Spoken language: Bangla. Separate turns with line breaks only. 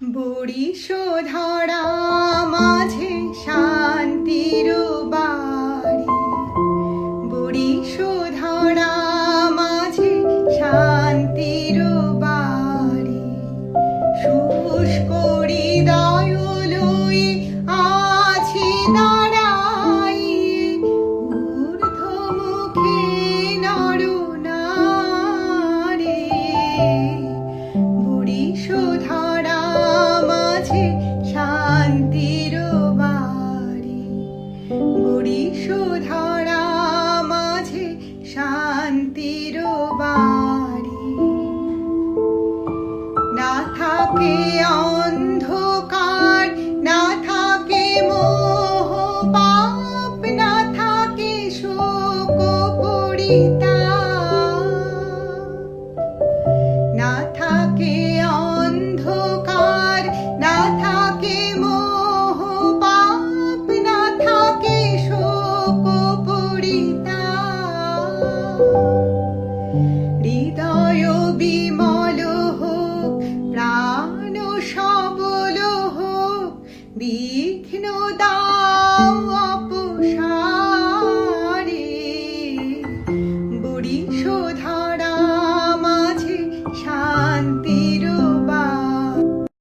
বরিশধরা মাঝে শান্তির বাড়ি, বরিশধরা মাঝে শান্তির বাড়ি। শুষ্ক হৃদয় লয়ে আছি দাঁড়াইয়ে, ঊর্ধ্বমুখে নরনারী। বরিশধরা মাঝে শান্তির বাড়ি, বরিশধরা মাঝে শান্তির বাড়ি। না থাকে অন্ধকার, না থাকে মোহ পাপ, না থাকে শোক পরিতাপ। না থাকে অন্ধকার, না থাকে মোহ পাপ, না থাকে শোক পরিতাপ।